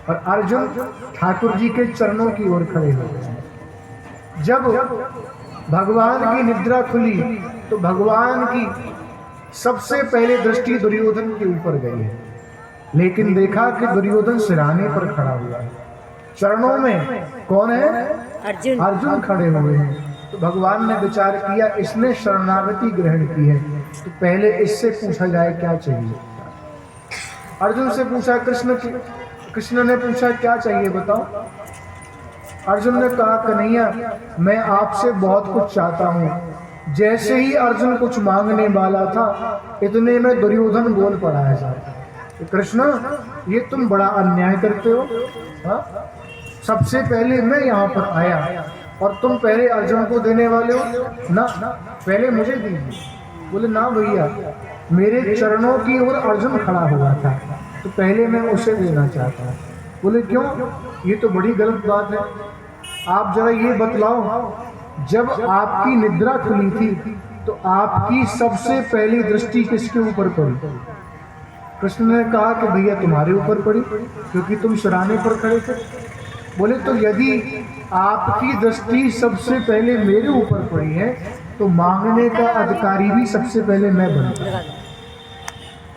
और अर्जुन ठाकुर जी के चरणों की ओर खड़े हो गए। जब भगवान की निद्रा खुली तो भगवान की सबसे पहले दृष्टि दुर्योधन के ऊपर गई है, लेकिन देखा कि दुर्योधन सिरहाने पर खड़ा हुआ है। चरणों में कौन है? अर्जुन खड़े हुए हैं। तो भगवान ने विचार किया इसने शरणागति ग्रहण की है, तो पहले इससे पूछा जाए क्या चाहिए। अर्जुन से पूछा कृष्ण ने पूछा क्या चाहिए बताओ। अर्जुन ने कहा कन्हैया मैं आपसे बहुत कुछ चाहता हूँ। जैसे ही अर्जुन कुछ मांगने वाला था इतने में दुर्योधन बोल पड़ा है साहब, कृष्ण ये तुम बड़ा अन्याय करते हो। हा? सबसे पहले मैं यहाँ पर आया और तुम पहले अर्जुन को देने वाले हो ना, पहले मुझे दीजिए। बोले ना भैया, मेरे चरणों की ओर अर्जुन खड़ा हुआ था तो पहले मैं उसे देना चाहता हूँ। बोले क्यों? ये तो बड़ी गलत बात है। आप जरा ये बतलाओ, जब आपकी निद्रा खुली थी तो आपकी सबसे पहली दृष्टि किसके ऊपर पड़ी? कृष्ण ने कहा कि भैया तुम्हारे ऊपर पड़ी, क्योंकि तुम सिरहाने पर खड़े थे। बोले तो यदि आपकी दृष्टि सबसे पहले मेरे ऊपर पड़ी है तो मांगने का अधिकारी भी सबसे पहले मैं बनूंगा।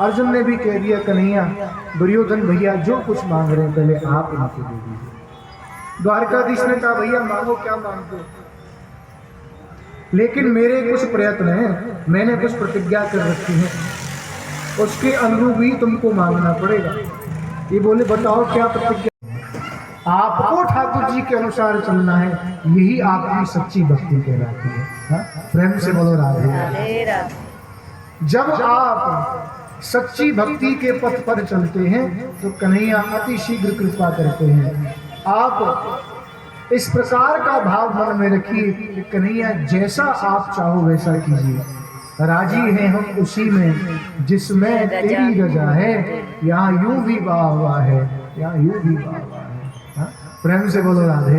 अर्जुन ने भी कह दिया कन्हैया दुर्योधन भैया जो कुछ मांग रहे हैं पहले आप इनको दे दीजिए। द्वारकाधीश ने कहा भैया मांगो, क्या मांगते हो, लेकिन मेरे कुछ प्रयत्न हैं, मैंने कुछ प्रतिज्ञा कर रखी है, उसके अनुरूप ही तुमको मांगना पड़ेगा। ये बोले बताओ क्या प्रतिज्ञा? आपको ठाकुर जी के अनुसार चलना है, यही आपकी सच्ची भक्ति कहलाती है। प्रेम से बोलो राधे। जब आप सच्ची भक्ति के पथ पर चलते हैं तो कन्हैया अति शीघ्र कृपा करते हैं। आप इस प्रकार का भाव मन में रखिए कि कन्हैया जैसा आप चाहो वैसा कीजिए, राजी हैं हम उसी में जिसमें तेरी रजा है, यहाँ यूं भी वाह हुआ है, यहाँ यूं भी वाह हुआ है। प्रेम से बोलो राधे।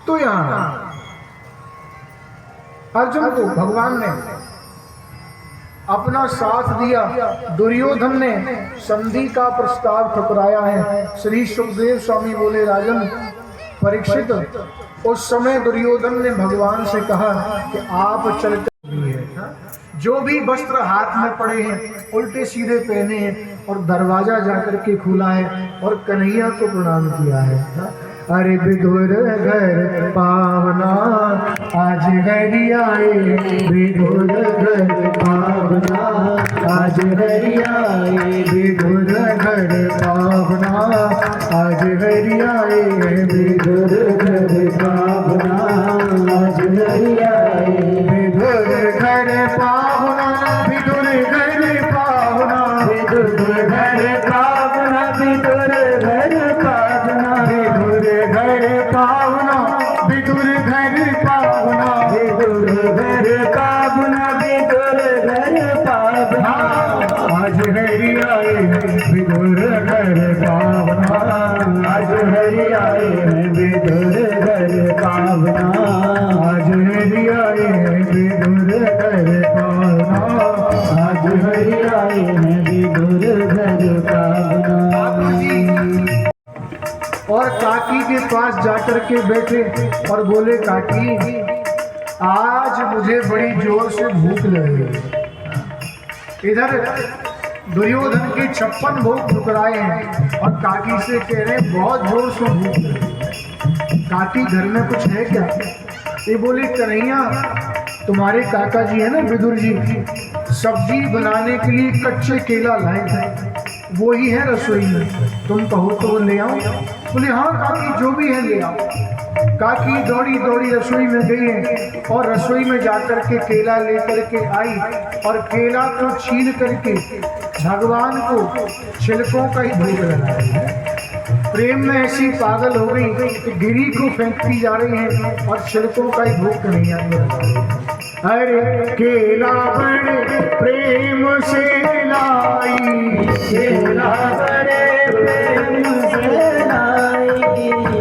तो यहाँ अर्जुन को भगवान ने अपना साथ दिया, दुर्योधन ने संधि का प्रस्ताव ठुकराया है। श्री सुखदेव स्वामी बोले राजन परीक्षित, उस समय दुर्योधन ने भगवान से कहा कि आप चलते जो भी वस्त्र हाथ में पड़े हैं उल्टे सीधे पहने हैं और दरवाजा जाकर के खुला है और कन्हैया को प्रणाम किया है। अरे विदुर घर पावना आज हरि आए, विदुर घर पावना आज हरि आए, विदुर घर पावना आज हरि आए, विदुर घर पावना आज हरि आए, विदुर घर पावना, विदुर घर पावना, विदुर घर पावना, विदुर घर पावना, विदुर घर पावना, विदुर घर पावना, विदुर घर पावना, विदुर घर पावना आज हरि आए, विदुर घर पावना आज हरि आए, विदुर घर पावना आज हरि आए, विदुर घर पावना आज हरि आए, विदुर घर पावना। और काकी के पास जाकर के बैठे और बोले काकी आज मुझे बड़ी जोर से भूख लगी है। इधर दुर्योधन के 56 भोग ठुकराए हैं और काकी से कह रहे बहुत जोर से भूख लगी। काकी घर में कुछ है क्या? ये बोले कन्हैया तुम्हारे काका जी है ना विदुर जी, सब्जी बनाने के लिए कच्चे केला लाए थे, वो ही है रसोई में, तुम कहो तो वो ले आओ। बोले हाँ काकी जो भी है ले आओ। काकी दौड़ी दौड़ी रसोई में गई है और रसोई में जाकर के केला लेकर के आई और केला को छील करके भगवान को छिलकों का ही भोग लगाया। प्रेम में ऐसी पागल हो गई कि गिरी को फेंकती जा रही है और छिलकों का ही भोग नहीं आता। अरे केला बड़े प्रेम से लाई, केला बड़े प्रेम से लाई,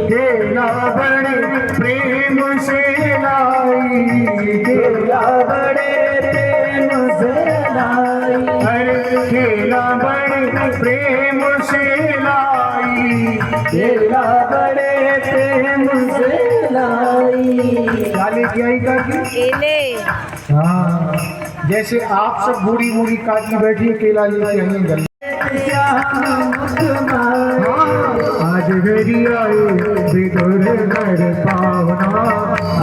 केला बड़े प्रेम से लाई, केला बड़े प्रेम से लाई, अरे केला बड़े प्रेम से लाई, केला बड़े प्रेम से लाई। क्या लेके आई काकी? केले। हाँ, जैसे आप सब बूढ़ी बूढ़ी काकी बैठी है, केला लेके आई है गले। आज हरी आए विदुर घर पावना,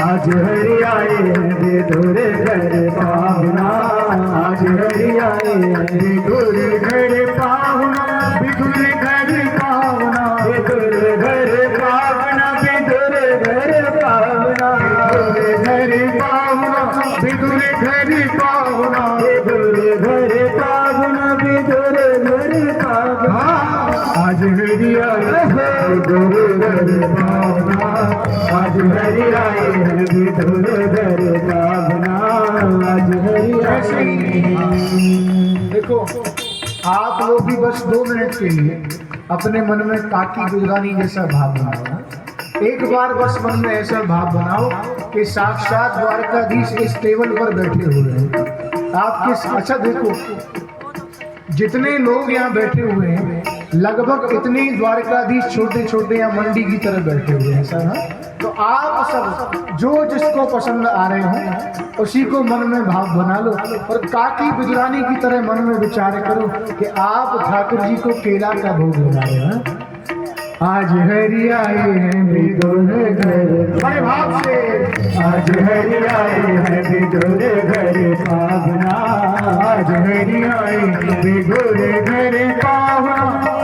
आज हरी आए विदुर घर पावना, आज हरी आए विदुर घर पावना, विदुर घर पावना, विदुर घर पावना, विदुर घर पावना, विदुर घर पावना, विदुर घर पावना, विदुर घर पावना, विदुर घर पावना। आज हरी आए विदुर घर पावना, आज हरी आए विदुर घर पावना, आज हरी आए। देखो, आप लोग भी बस 2 मिनट के लिए अपने मन में काकी गुजरानी जैसा भाव बनाओ। एक बार बस मन में ऐसा भाव बनाओ कि साक्षात द्वारकाधीश इस टेबल पर बैठे हुए हैं आपके। अच्छा देखो, जितने लोग यहाँ बैठे हुए हैं लगभग इतने द्वारकाधीश छोटे छोटे यहाँ मंडी की तरह बैठे हुए हैं सर। हाँ, तो आप सब जो जिसको पसंद आ रहे हो उसी को मन में भाव बना लो और काकी गुजरानी की तरह मन में विचार करो कि आप ठाकुर जी को केला का भोग लगा रहे हैं। आज हरी आए हैं विदुर घर, बड़े भाव से आज हरी आए हैं विदुर घर पावना, आज हरी आए विदुर घर पावना,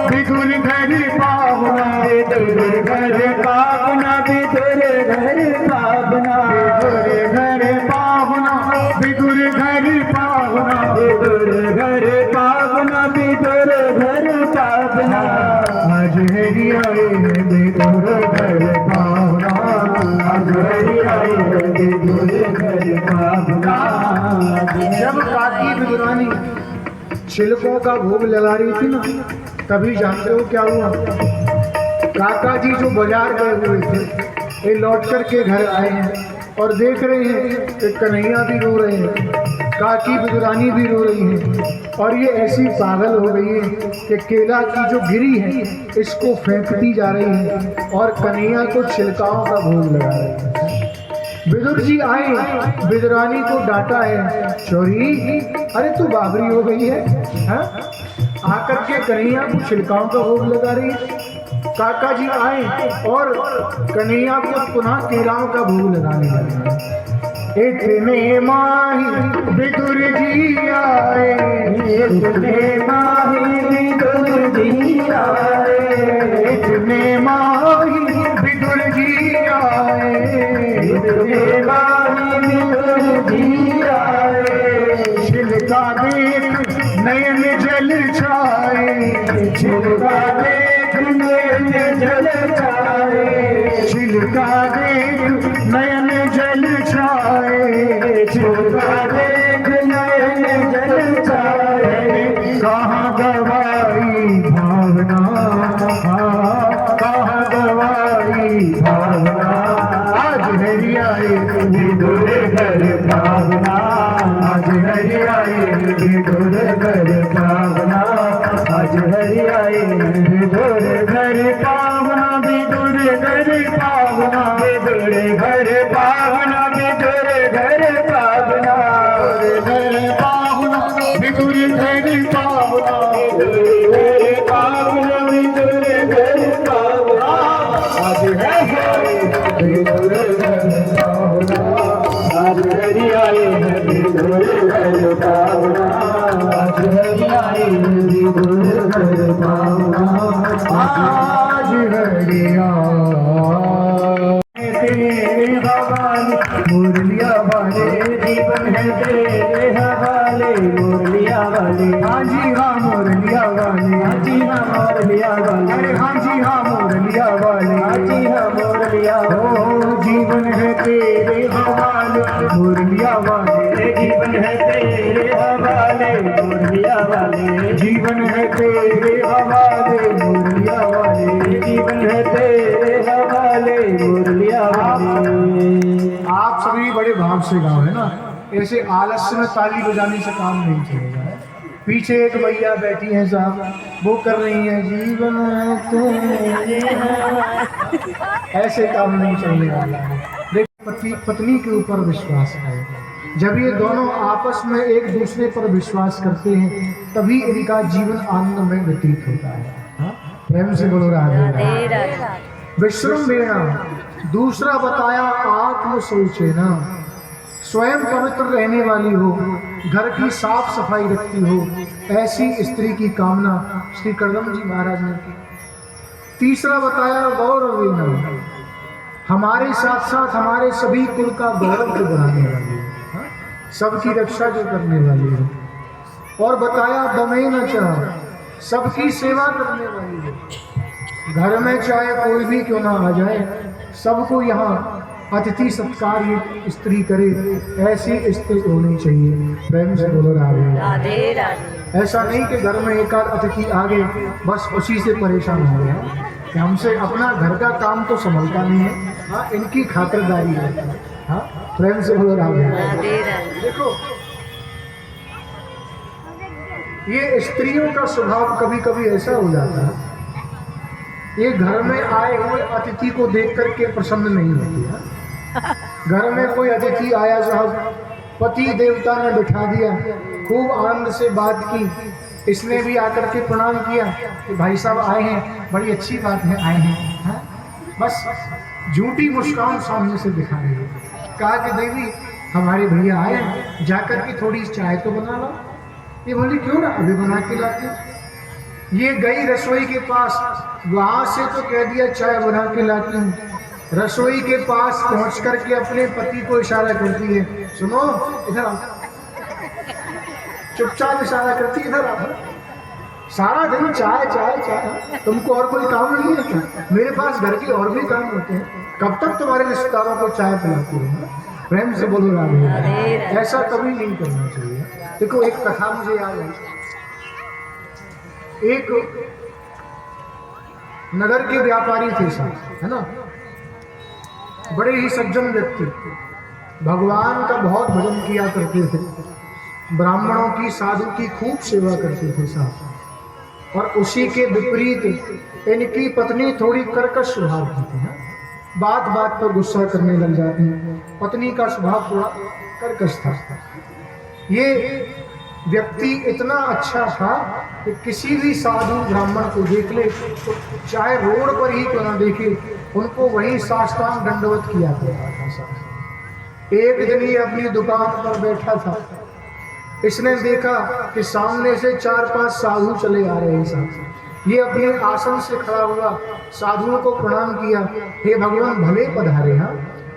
विदुर घर पावना, विदुर घर पावना, विदुर घर पावना, विदुर घर पावना, विदुर घर पावना, विदुर घर पावना, विदुर घर पावना। आज हरी आए विदुर घर पावना, आज हरी आए विदुर घर पावना। जब काकी विदुरानी छिलकों का भोग लगा रही थी ना, तभी जानते हो क्या हुआ? काका जी जो बाजार गए हुए थे, ये लौट करके घर आए हैं और देख रहे हैं कि कन्हैया भी रो रहे हैं, काकी विदुरानी भी रो रही है और ये ऐसी पागल हो गई है कि केला की जो गिरी है इसको फेंकती जा रही है और कन्हैया को छिलकाओं का भोग लगा रही है। विदुर जी आए, विदुरानी को डांटा है, चोरी अरे तू बाबरी हो गई है, हाँ? आकर के कन्हैया को छिलकाओं का भोग लगा रही है। काका जी आए और कन्हैया को पुनः केलाओं का भोग लगाने लगे। इतने माही विदुर जी आए, इतने माही विदुर जी आए, इतने माही विदुर जी आए, इतने माही विदुर जी आए। छिलका देख नयन जल छाए, छिलका देख नयन जल छाए, छिलका देख नयन जल छाए, छिलका देख नयन जल छाए। कहाँ गवाई भावना, कहाँ गवाई भावना, आज हरी आए विदुर घर पावना, आज हरी आए विदुर घर पावना, आज हरी आए विदुर घर पावना, विदुर घर पावना, विदुर घर पावना, विदुर घर पावना, घर पावना, विदुर घर पावना, विदुर घर पावना, विदुर घर पावना। आज है विदुर घर पावना, आज हरी आए विदुर घर पावना, आज हरी आए विदुर घर पावना, आज हरी तेरे हवाले मुरलिया वाले, जीवन है तेरे हवाले मुरलिया वाले। हाँ जी हाँ मुरलिया वाले, हाँ जी हाँ मुरलिया वाले, अरे हाँ जी हाँ मुरलिया वाले, हाँ जी हाँ मुरलिया। ओ जीवन है तेरे हवाले मुरलिया वाले, जीवन है तेरे हवाले मुरलिया वाले, जीवन है तेरे हवाले मुरलिया वाले, जीवन है तेरे हवाले मुरलिया वाले। आप सभी बड़े भाव से गाओ है ना, ऐसे आलस्य में ताली बजाने से काम नहीं चलेगा। पीछे एक भैया बैठी है साहब, वो कर रही है जीवन तेरे हाथ। ऐसे काम नहीं चलने वाला है। देखो पत्नी के ऊपर विश्वास है। जब ये दोनों आपस में एक दूसरे पर विश्वास करते हैं तभी इनका जीवन आनंद में व्यतीत होता है। हाँ? प्रेम से बोलो राधे। विश्रम्भेण, दूसरा बताया आत्म सोचेना, स्वयं पवित्र रहने वाली हो, घर की साफ सफाई रखती हो, ऐसी स्त्री की कामना श्री कर्दम जी महाराज ने की। तीसरा बताया गौरवेन, हमारे साथ साथ हमारे सभी कुल का गौरव जो बढ़ाने वाली है, सबकी रक्षा जो करने वाली है। और बताया दमेन च, सबकी सेवा करने वाली है। घर में चाहे कोई भी क्यों ना आ जाए, सबको यहाँ अतिथि सत्कार ये स्त्री करे, ऐसी स्त्री होनी चाहिए। प्रेम से बोलो राधे राधे। ऐसा नहीं कि घर में एक आध अतिथि आ गए बस उसी से परेशान हो गया कि हमसे अपना घर का काम तो संभलता नहीं है। हाँ, इनकी खातिरदारी है। हाँ, प्रेम से बोलो राधे राधे। देखो ये स्त्रियों का स्वभाव कभी कभी ऐसा हो जाता है, ये घर में आए हुए अतिथि को देख करके प्रसन्न नहीं होती है। घर में कोई अतिथि आया साहब, पति देवता ने बिठा दिया, खूब आनंद से बात की, इसने भी आकर के प्रणाम किया कि भाई साहब आए हैं, बड़ी अच्छी बात है आए हैं। हाँ? बस झूठी मुस्कान सामने से दिखा रही है। कहा कि देवी हमारे भैया आए, जाकर के थोड़ी चाय तो बना लो। ये बोली क्यों ना, अभी बना के लाती। ये गई रसोई के पास, वहां से तो कह दिया चाय बना के लाती हूँ। रसोई के पास पहुंच करके अपने पति को इशारा करती है, सुनो इधर आओ। चुपचाप इशारा करती है, इधर आओ। सारा दिन चाय चाय चाय, तुमको और कोई काम नहीं है क्या? मेरे पास घर के और भी काम होते हैं, कब तक तुम्हारे रिश्तेदारों को चाय पिलाती है? प्रेम से बोलो राधे। ऐसा कभी नहीं करना चाहिए। देखो एक कथा मुझे याद है, एक नगर के व्यापारी थे साहब, है ना, बड़े ही सज्जन व्यक्ति, भगवान का बहुत भजन किया करते थे, ब्राह्मणों की साधु की खूब सेवा करते थे साहब। और उसी के विपरीत इनकी पत्नी थोड़ी कर्कश स्वभाव की थी। बात बात पर गुस्सा करने लग जाती है। पत्नी का स्वभाव थोड़ा कर्कश था। ये व्यक्ति इतना अच्छा था कि किसी भी साधु ब्राह्मण को देख ले तो चाहे रोड पर ही क्यों ना देखे, उनको वही साष्टांग दंडवत किया करता था। एक दिन ये अपनी दुकान पर बैठा था, इसने देखा कि सामने से 4-5 साधु चले आ रहे हैं साहब। ये अपने आसन से खड़ा हुआ, साधुओं को प्रणाम किया, हे भगवान भले पधारे, हाँ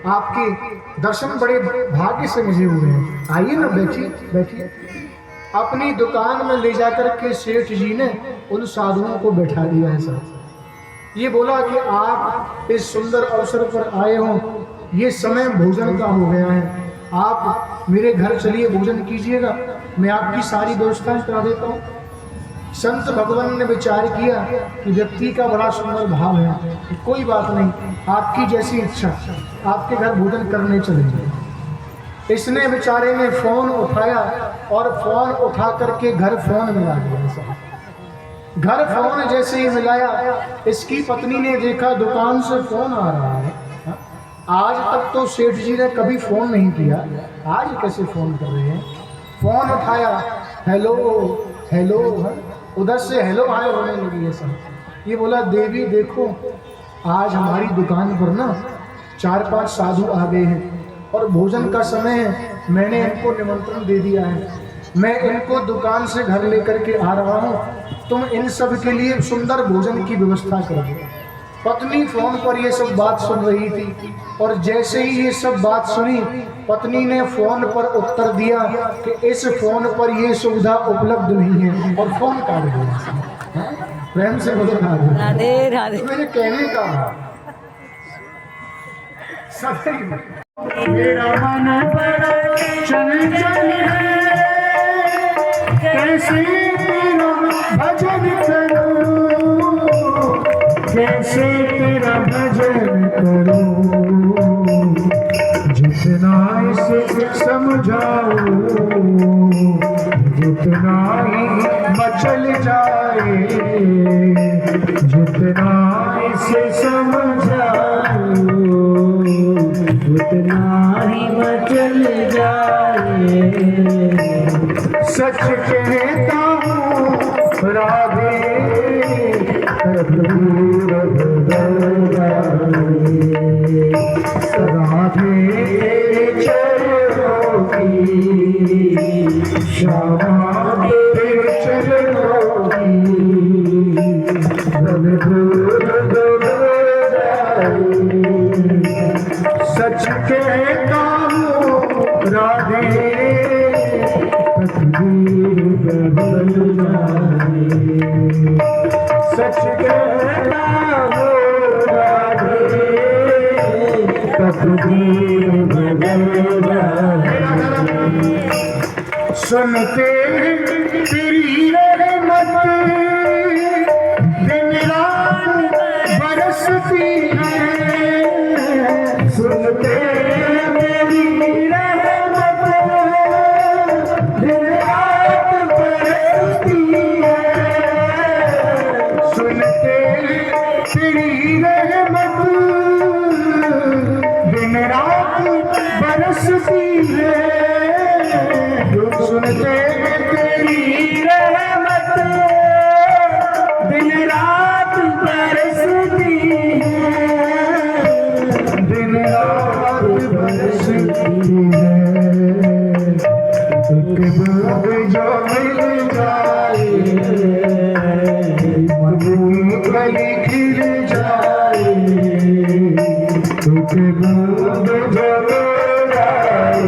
आपके दर्शन बड़े भाग्य से मुझे हुए हैं, आइए ना बैठिए बैठिए। अपनी दुकान में ले जाकर के सेठ जी ने उन साधुओं को बैठा दिया है साहब। ये बोला कि आप इस सुंदर अवसर पर आए हो, ये समय भोजन का हो गया है, आप मेरे घर चलिए भोजन कीजिएगा, मैं आपकी सारी व्यवस्थाएं करा देता हूँ। संत भगवान ने विचार किया कि व्यक्ति का बड़ा सुंदर भाव है, कोई बात नहीं, आपकी जैसी इच्छा, आपके घर भोजन करने चलेंगे। इसने बेचारे ने फोन उठाया और फोन उठा करके घर फोन मिला दिया। घर फोन जैसे ही मिलाया, इसकी पत्नी ने देखा दुकान से फोन आ रहा है। आज तक तो सेठ जी ने कभी फोन नहीं किया, आज कैसे फोन कर रहे हैं। फोन उठाया, हेलो हेलो, उधर से हेलो हाय होने लगी है सब। ये बोला देवी देखो आज हमारी दुकान पर ना 4-5 साधु आ गए हैं और भोजन का समय है, मैंने इनको निमंत्रण दे दिया है, मैं इनको दुकान से घर लेकर के आ रहा हूँ, तुम इन सब के लिए सुंदर भोजन की व्यवस्था कर दो। पत्नी फोन पर ये सब बात सुन रही थी और जैसे ही ये सब बात सुनी, पत्नी ने फोन पर उत्तर दिया कि इस फोन पर ये सुविधा उपलब्ध नहीं है और फोन काट दिया। प्रेम से बोलो राधे राधे। मेरे कहने का मेरा मन बड़ा चंचल है, कैसे तेरा भजन करूं, कैसे तेरा भजन करूं, जित जितना इसे समझाओ जितना ही मचल जाए, जितना इसे समझाओ उतना ही मचल जाए। सच कहता हूँ राधे दूर बदल जाए, राधे चरणों की श्यामा तेरे चरणों की बल दूर बदल जाए। सच कहता हूँ राधे तकदीर बदल जाए, सच कहता हूँ राधे तकदीर बदल जाए। सुनते तेरी रहमत दिन रात बरसती है, सुनते मेरी रहमत दिन रात बरसती है, सुनते तेरी रहमत दिन रात बरसती है, सुनते तेरी रहमत दिन रात बरसती है, दिन रात बरसती है। एक बूंद जो मिल जाए मधु कली खिल जाए, एक बूंद जो मिल जाए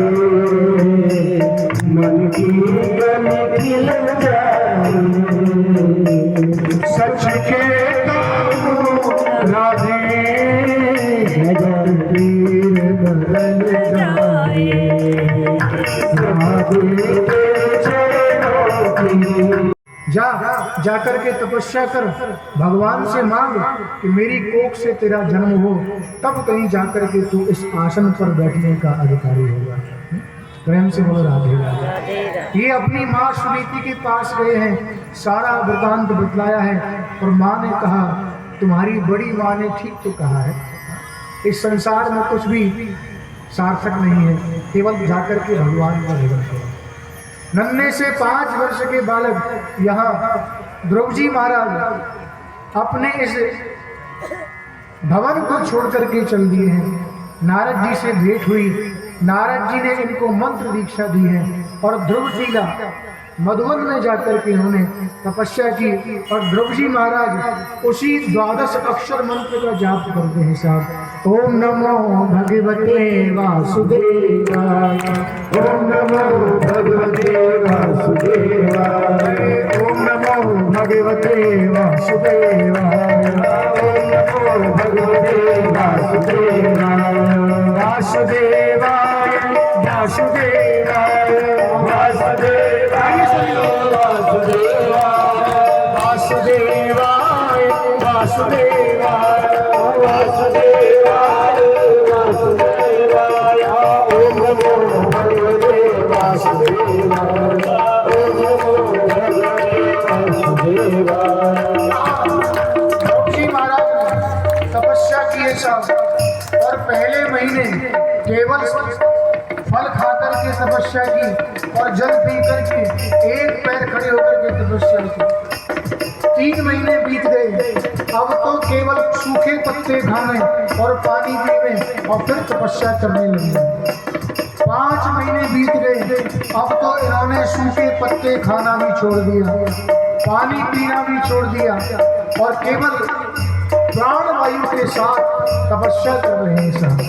मन की गली खिल जाए। सच कहता हूँ राधे तकदीर बदल जाए, राधे तेरे चरणों की। जा करके तपस्या कर, भगवान से मांग कि मेरी कोख से तेरा जन्म हो, तब कहीं जाकर के तू इस आसन पर बैठने का अधिकारी होगा। प्रेम से बोलो राधे राधे। ये अपनी माँ सुनीति के पास गए हैं, सारा वृतांत बतलाया है और माँ ने कहा तुम्हारी बड़ी माँ ने ठीक तो कहा है, इस संसार में कुछ भी सार्थक नहीं है, केवल जाकर के भगवान का भजन करो। नन्हे से 5 वर्ष के बालक यहाँ ध्रुव जी महाराज अपने इस भवन को छोड़ करके चल दिए हैं। नारद जी से भेंट हुई, नारद जी ने इनको मंत्र दीक्षा दी है और ध्रुव जी का मधुवन में जाकर के उन्होंने तपस्या की और ध्रुव जी महाराज उसी 12 अक्षर मंत्र का जाप करते हैं साहब। ओम नमो भगवते वासुदेवाय, ओम नमो भगवते वासुदेवाय, ओम नमो भगवते वासुदेवाय, ओम नमो भगवते वासुदेवाय, वासुदेवाय वासुदेवाय वासुदेवाय वासुदेवाय वासुदेवाय वासुदेवाय वासुदेवाय, ओम नमो भगवते वासुदेवाय, ओम नमो भगवते वासुदेवाय। जी महाराज तपस्या किए साहब और पहले महीने केवल फल खाकर के तपस्या की और जल पी करके एक पैर खड़े होकर के तपस्या की। 3 महीने बीत गए, अब तो केवल सूखे पत्ते खाने और पानी पीने और फिर तपस्या करने लगे। 5 महीने बीत गए, अब तो इन्होंने सूखे पत्ते खाना भी छोड़ दिया, पानी पीना भी छोड़ दिया और केवल प्राण वायु के साथ तपस्या कर रहे हैं साहब।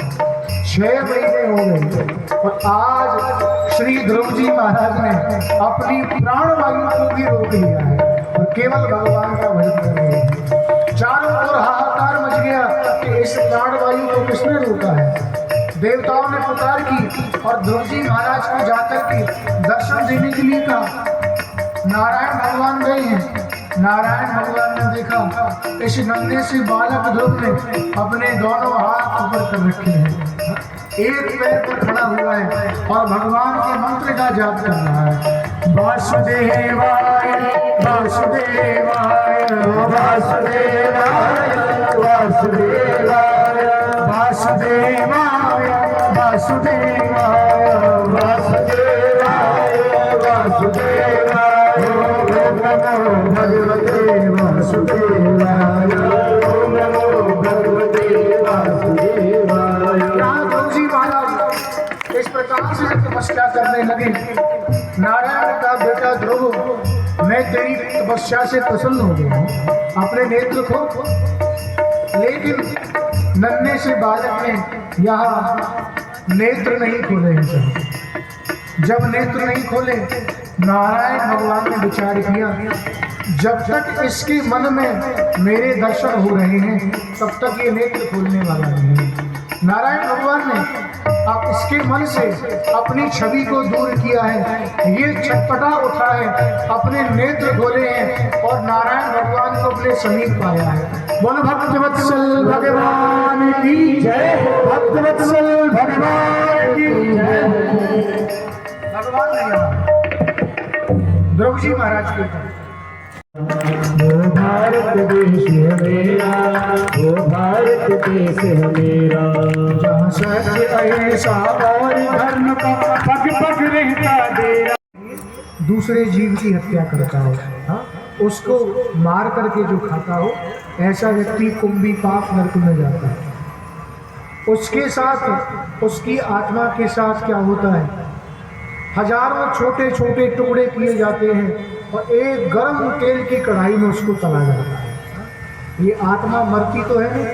6 महीने हो गए और आज श्री ध्रुव जी महाराज ने अपनी प्राण वायु को भी रोक लिया है और केवल भगवान का भजन कर रहे हैं। चारों ओर हाहाकार मच गया कि इस प्राण वायु को किसने रोका है। देवताओं ने पुकार की और ध्रुव जी महाराज को जाकर के दर्शन देने के लिए कहा। नारायण भगवान गए हैं, नारायण भगवान ने देखा इस नन्हे से बालक ध्रुव ने अपने दोनों हाथ ऊपर कर रखे हैं एक पैर पर खड़ा हुआ है और भगवान के मंत्र का जाप कर रहा है। वासुदेवाय वासुदेवाय वासुदेवाय वासुदेवाय वासुदेवाय वासुदेवाय वासुदेवाय वासुदेवाय ओम नमो भगवते वासुदेवाय ओम नमो भगवते वासुदेवाय। ध्रुव जी महाराज इस प्रकार से तपस्या करने लगे। नारायण का बेटा ध्रुव, मैं तेरी तपस्या से प्रसन्न हो गया हूँ, अपने नेत्र को। लेकिन नन्हे से बालक ने यहाँ नेत्र नहीं खोले हैं सब। जब नेत्र नहीं खोले, नारायण भगवान ने विचार किया, जब तक इसके मन में मेरे दर्शन हो रहे हैं तब तक ये नेत्र खोलने वाला नहीं है। नारायण भगवान ने अब इसके मन से अपनी छवि को दूर किया है। ये छटपटा उठा है, अपने नेत्र खोले हैं और नारायण भगवान को अपने समीप पाया है। बोलो भक्तवत्सल भगवान की जय, भक्तवत्सल भगवान की जय। भगवान ने ध्रुव जी महाराज के भारत देश है मेरा, वो भारत देश है मेरा, जहाँ सत्य ऐसा और धर्म का पग पग रहता डेरा। दूसरे जीव की हत्या करता हो, हाँ, उसको मार करके जो खाता हो, ऐसा व्यक्ति कुंभी पाप नरक में जाता है। उसके साथ, उसकी आत्मा के साथ क्या होता है, हजारों छोटे छोटे टुकड़े किए जाते हैं और एक गर्म तेल की कढ़ाई में उसको तला जाता है। ये आत्मा मरती तो है नहीं,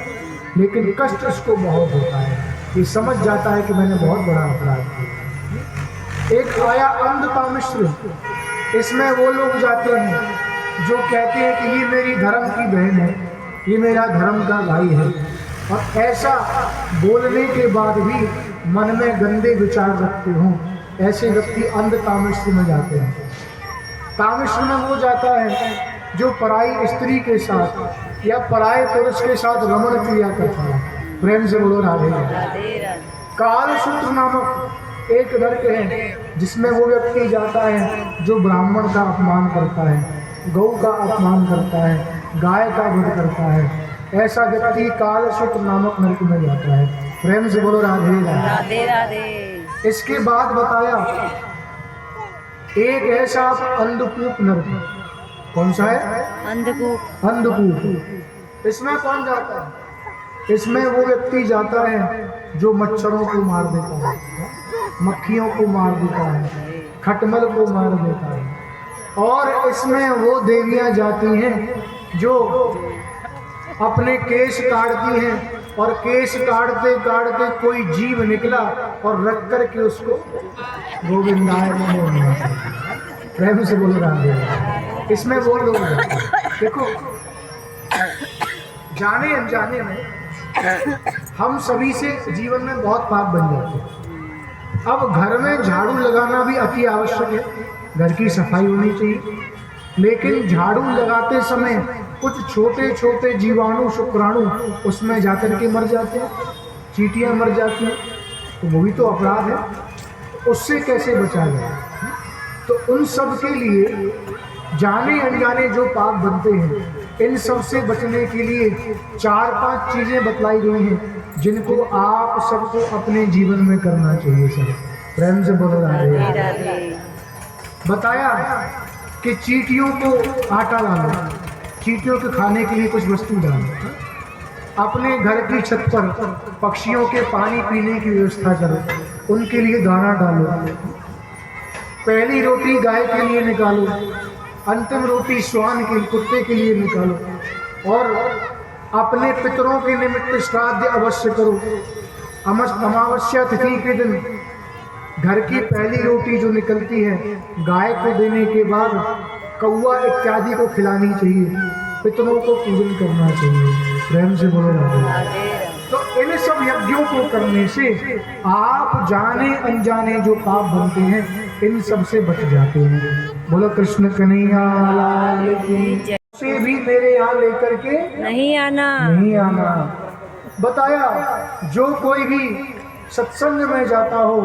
लेकिन कष्ट इसको बहुत होता है। ये समझ जाता है कि मैंने बहुत बड़ा अपराध किया। एक आया अंधतामिश्र, इसमें वो लोग जाते हैं जो कहते हैं कि ये मेरी धर्म की बहन है, ये मेरा धर्म का भाई है, और ऐसा बोलने के बाद भी मन में गंदे विचार रखते हों, ऐसे व्यक्ति अंधतामिश्र में जाते हैं। तामिश्र में वो जाता है जो पराई स्त्री के साथ या पराये पुरुष के साथ रमण क्रिया करता है। प्रेम से बोलो राधे राधे। कालसूत्र नामक एक नरक है जिसमें वो व्यक्ति जाता है जो ब्राह्मण का अपमान करता है, गौ का अपमान करता है, गाय का वध करता है। ऐसा व्यक्ति कालसूत्र नामक नरक में जाता है। प्रेम से बोलो राधे राधे राधे। इसके बाद बताया एक ऐसा अंधकूप नरक। कौन सा है? अंधकूप। अंधकूप। इसमें कौन जाता है? इसमें वो व्यक्ति जाता है जो मच्छरों को मार देता है, मक्खियों को मार देता है, खटमल को मार देता है। और इसमें वो देवियां जाती हैं जो अपने केश काटती हैं और केश काटते काटते कोई जीव निकला और रख करके उसको गोविंदाय नमः। प्रेम से बोल रहा है। इसमें वो लोग देखो, जाने अनजाने में हम सभी से जीवन में बहुत पाप बन जाते हैं। अब घर में झाड़ू लगाना भी अति आवश्यक है, घर की सफाई होनी चाहिए, लेकिन झाड़ू लगाते समय कुछ छोटे छोटे जीवाणु शुक्राणु उसमें जाकर के मर जाते हैं, चींटियां मर जाती हैं, तो वो भी तो अपराध है। उससे कैसे बचा जाए? तो उन सब के लिए जाने अनजाने जो पाप बनते हैं, इन सब से बचने के लिए 4-5 चीज़ें बतलाई गई हैं जिनको आप सबको अपने जीवन में करना चाहिए। सब प्रेम से बोलो राधे। बताया कि चींटियों को आटा डालो, चींटियों के खाने के लिए कुछ वस्तु डालो, अपने घर की छत पर पक्षियों के पानी पीने की व्यवस्था करो, उनके लिए दाना डालो, पहली रोटी गाय के लिए निकालो, अंतिम रोटी श्वान के कुत्ते के लिए निकालो, और अपने पितरों के निमित्त श्राद्ध अवश्य करो। अमावस्या तिथि के दिन घर की पहली रोटी जो निकलती है गाय को देने के बाद कौवा इत्यादि को खिलानी चाहिए, पितरों को पूजन करना चाहिए। प्रेम से बोलो राधे। तो इन सब यज्ञों को करने से आप जाने अनजाने जो पाप बनते हैं इन सब से बच जाते हैं। बोलो कृष्ण कन्हैया लाल की जय। से भी मेरे यहाँ लेकर के नहीं आना, नहीं आना। बताया जो कोई भी सत्संग में जाता हो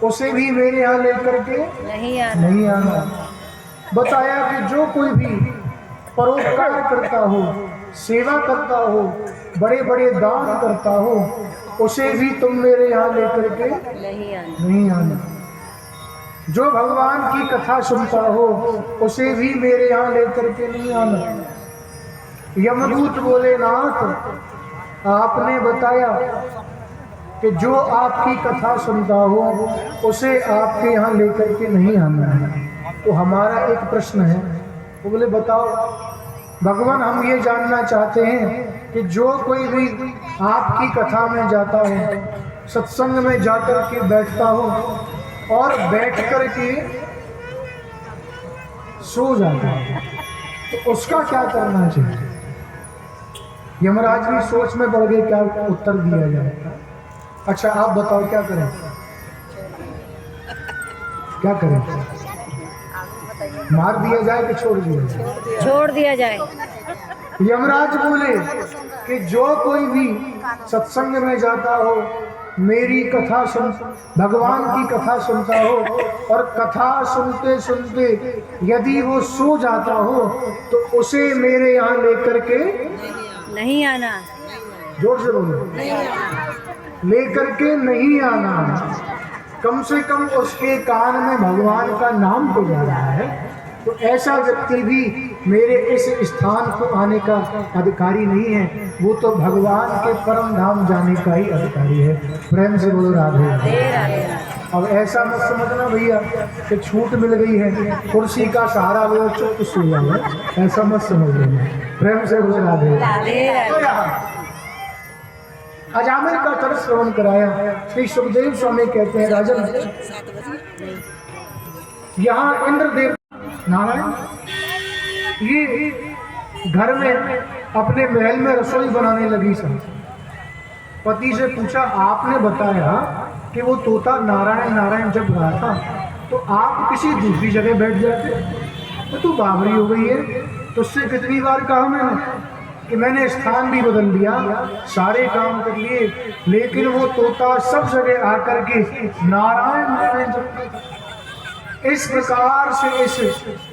उसे भी मेरे यहाँ लेकर के नहीं आना। बताया कि जो कोई भी परोपकार करता हो, सेवा करता हो, बड़े बड़े दान करता हो, उसे भी तुम मेरे यहाँ लेकर के नहीं आना। जो भगवान की कथा सुनता हो उसे भी मेरे यहाँ लेकर के नहीं आना। यमदूत बोले, नाथ आपने बताया कि जो आपकी कथा सुनता हो उसे आपके यहाँ लेकर के नहीं आना है। तो हमारा एक प्रश्न है, वो बोले बताओ भगवान, हम ये जानना चाहते हैं कि जो कोई भी आपकी कथा में जाता हो, सत्संग में जाकर के बैठता हो और बैठ कर के सो जाता है, तो उसका क्या करना चाहिए? यमराज भी सोच में पड़ गए, क्या उत्तर दिया जाए। अच्छा आप बताओ क्या करें, क्या करें? मार दिया जाए कि छोड़ दिया जाए? छोड़ दिया जाए। यमराज बोले कि जो कोई भी सत्संग में जाता हो, मेरी कथा सुन, भगवान की कथा सुनता हो और कथा सुनते सुनते यदि वो सो जाता हो तो उसे मेरे यहाँ लेकर के नहीं आना। जोर से बोलो, लेकर के नहीं आना। कम से कम उसके कान में भगवान का नाम तो जा रहा है, तो ऐसा व्यक्ति भी मेरे इस स्थान को आने का अधिकारी नहीं है, वो तो भगवान के परम धाम जाने का ही अधिकारी है। प्रेम से बोलो राधे। अब ऐसा मत समझना भैया कि छूट मिल गई है, कुर्सी का सहारा लो चुप सो जाओ, ऐसा मत समझ लेना। प्रेम से बोलो राधे। अजामिल का तर्क श्रवण कराया। श्री सुखदेव स्वामी कहते हैं, राजन यहाँ इंद्रदेव नारायण ये घर में अपने महल में रसोई बनाने लगी सब। पति से पूछा, आपने बताया कि वो तोता नारायण नारायण जब रहा था तो आप किसी दूसरी जगह बैठ जाते, तो बावरी हो गई है। तो उससे कितनी बार कहा मैंने कि मैंने स्थान भी बदल लिया, सारे काम कर लिए, लेकिन वो तोता सब जगह आकर के नारायण नारायण जपता था। इस प्रकार से इस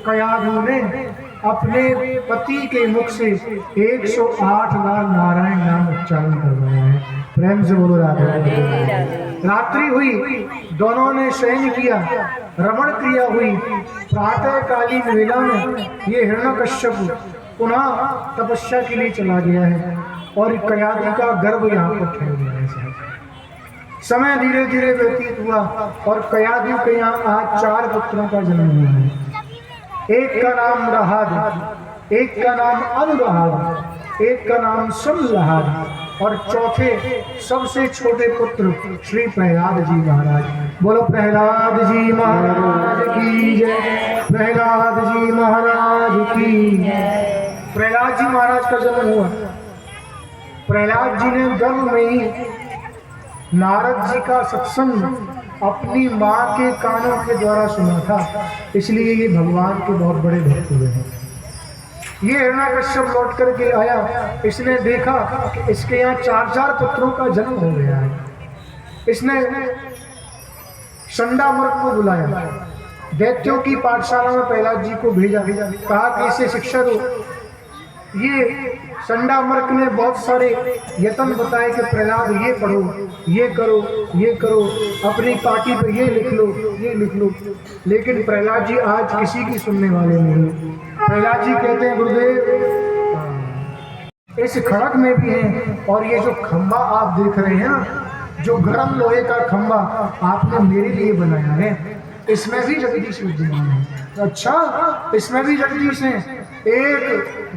कयाधु ने अपने पति के मुख से 108 बार नारायण नाम उच्चारण करवाया है। प्रेम से बोलो राधे। रात्रि हुई, दोनों ने शयन किया, रमण क्रिया हुई। प्रातः कालीन वेला में ये हिरण्यकश्यप पुनः तपस्या के लिए चला गया है और कयाधु का गर्भ यहाँ पर ठहर गया है। समय धीरे धीरे व्यतीत हुआ और कयाधु के यहाँ आज 4 पुत्रों का जन्म हुआ है। एक का नाम रहाद, एक का नाम अनुराहाद, एक का नाम समलहाद और चौथे सबसे छोटे पुत्र श्री प्रहलाद जी महाराज। बोलो प्रहलाद जी महाराज की जय, प्रहलाद जी महाराज की जय। प्रहलाद जी महाराज का जन्म हुआ। प्रहलाद जी ने गर्भ में ही नारद जी का सत्संग अपनी माँ के कानों के द्वारा सुना था, इसलिए ये भगवान के बहुत बड़े भक्त हुए हैं। ये हिरण्यकश्यप लौट करके आया, इसने देखा कि इसके यहाँ 4 पुत्रों का जन्म हो गया है। इसने शंडामर्क को बुलाया, दैत्यों की पाठशाला में प्रहलाद जी को भेजा, कहा कि इसे शिक्षा दो। ये शंडामर्क ने बहुत सारे यत्न बताए कि प्रहलाद ये पढ़ो, ये करो, ये करो, अपनी पार्टी पे ये लिख लो, ये लिख लो, लेकिन प्रहलाद जी आज किसी की सुनने वाले नहीं। प्रहलाद जी कहते हैं, गुरुदेव इस खड़क में भी है, और ये जो खंबा आप देख रहे हैं ना, जो गरम लोहे का खंबा आपने मेरे लिए बनाया है, इसमें भी जगदीश विद्यमान है। अच्छा, इसमें भी जगदीश है। एक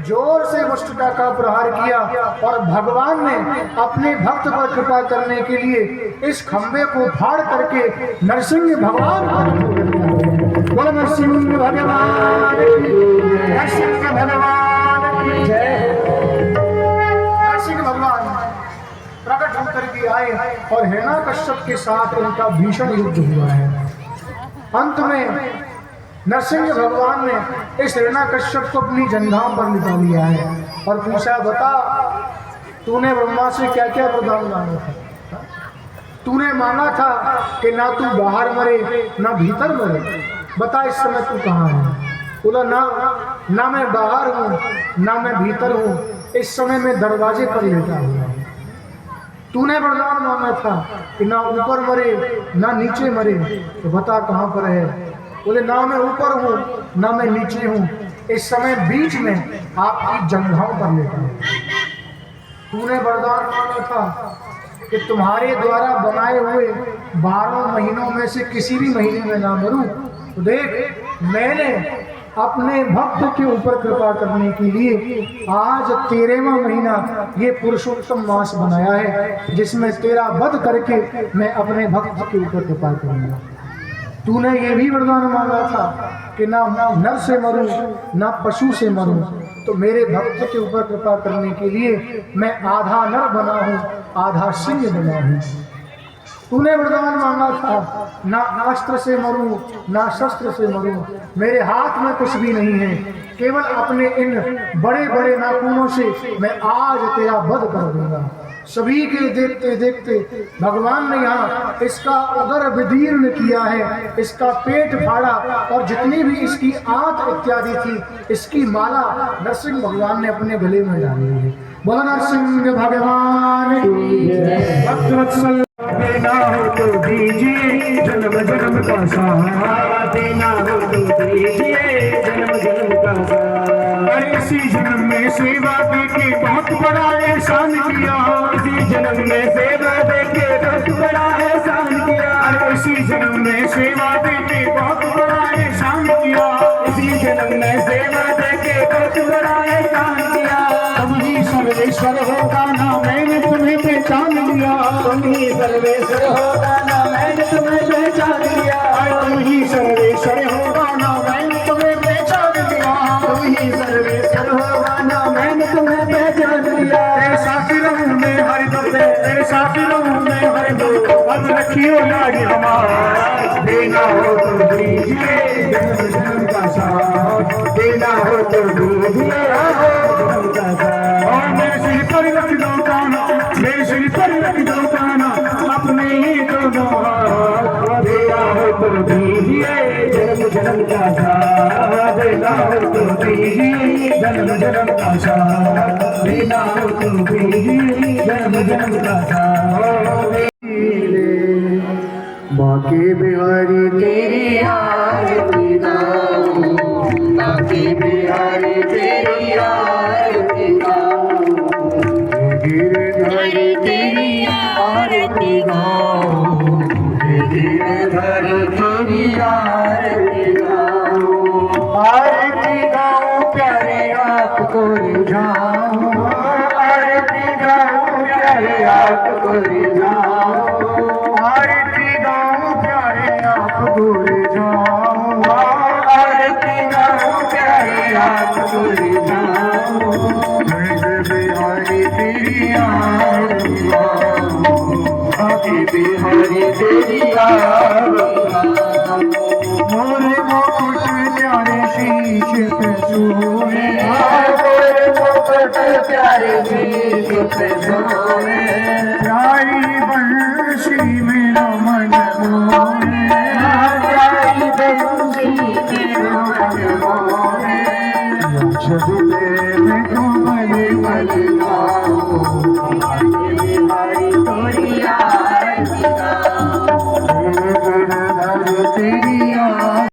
जोर से मुष्टिका का प्रहार किया और भगवान ने अपने भक्त पर कृपा करने के लिए इस खंबे को फाड़ करके नरसिंह भगवान बोलो नरसिंह भगवान की, नरसिंह भगवान की जय। नरसिंह भगवान प्रकट होकर के आए और हिरण्यकश्यप के साथ उनका भीषण युद्ध हुआ है। अंत में नरसिंह भगवान ने इस हिरण्यकश्यप को अपनी जंघाम पर लिटा लिया है और पूछा, बता तूने ब्रह्मा से क्या क्या वरदान मांगा था? तूने माना था कि ना तू बाहर मरे ना भीतर मरे, बता इस समय तू कहाँ है? बोला ना मैं बाहर हूँ ना मैं भीतर हूँ, इस समय मैं दरवाजे पर लेटा हुआ हूँ। तूने वरदान मांगा था कि ना ऊपर मरे ना नीचे मरे, तो बता कहाँ पर है? बोले ना मैं ऊपर हूँ ना मैं नीचे हूँ, इस समय बीच में आपकी जंघाओं पर लेटा हूँ। तूने वरदान मांगा था कि तुम्हारे द्वारा बनाए हुए 12 महीनों में से किसी भी महीने में ना मरूं। तो देख, मैंने अपने भक्त के ऊपर कृपा करने के लिए आज 13वां महीना ये पुरुषोत्तम मास बनाया है, जिसमें तेरा वध करके मैं अपने भक्त के ऊपर कृपा करूंगा। तूने ये भी वरदान मांगा था कि ना नर से मरूं ना पशु से मरूं, तो मेरे भक्त के ऊपर कृपा करने के लिए मैं आधा नर बना हूँ आधा सिंह बना हूँ। तूने वरदान मांगा था ना अस्त्र से मरूं ना शस्त्र से मरूं, मेरे हाथ में कुछ भी नहीं है, केवल अपने इन बड़े बड़े नाखूनों से मैं आज तेरा वध कर दूंगा। सभी के देखते देखते भगवान ने यहाँ इसका उदर विदीर्ण किया है, इसका पेट फाड़ा और जितनी भी इसकी आंत इत्यादि थी, इसकी माला नरसिंह भगवान ने अपने गले में डाली है। बोला नरसिंह भगवान भक्त वत्सल। देना हो तो दीजिए जन्म जन्म का सहारा, देना हो तो दीजिए जन्म जन्म का सहारा। इसी जन्म में सेवा देके बहुत बड़ा एहसान किया, इसी जन्म में सेवा देके बहुत बड़ा एहसान किया, इसी जन्म में सेवा देके बहुत बड़ा एहसान किया, इसी जन्म में सेवा देके बहुत बड़ा एहसान किया। तुम ही सर्वेश्वर होगा ना मैंने तुम्हें पहचान लिया, तुम ही सर्वेश्वर होगा ना मैंने तुम्हें पहचान लिया, तुम ही सर्वेश्वर होगा ना मैंने तुम्हें पहचान लिया, तुम ही सर्वेश्वर होगा ना मैंने तुम्हें पहचान लिया। तेरे साथी रहूं मैं हरदम, तेरे साथी रहूं मैं हरदम, अब रखियो लाज हमारा। देना हो तो दीजिए जन्म जन्म का साथ, देना हो तो दीजिए जन्म का साथ। और मेरे सिर पर रख दो काना, मेरे सिर पर रख दो काना, अपने ही दोनों हाथ। देना हो तो दीजिए जन्म जन्म का साथ, देना हो तो दीजिए जन्म जन्म का साथ, देना हो तो दीजिए जन्म जन्म का साथ। बाकी बिहारी तेरी आरती गाऊं, बाकी बिहारी तेरी आरती गाऊं, गिरधर तेरी आरती गाऊं, गिरधर तेरी आरती गाऊं, आरती गाऊं प्यारे आपको रिझाऊं, आरती गाऊं प्यारे आपको रिझाऊं, आरती गाऊं प्यारे आपको रिझाऊं, आरती गाऊं प्यारे आपको रिझाऊं, बिहारी तेरी आरती गाऊं, बाकी बिहारी तेरी आरती गाऊं, मोरे मुकुट प्यारे शीश पे सोए, मोरे मुकुट प्यारे शीश पे सोए, प्यारी बंसी मेरा मन मोहे, प्यारी बंसी मेरा मन मोहे, जब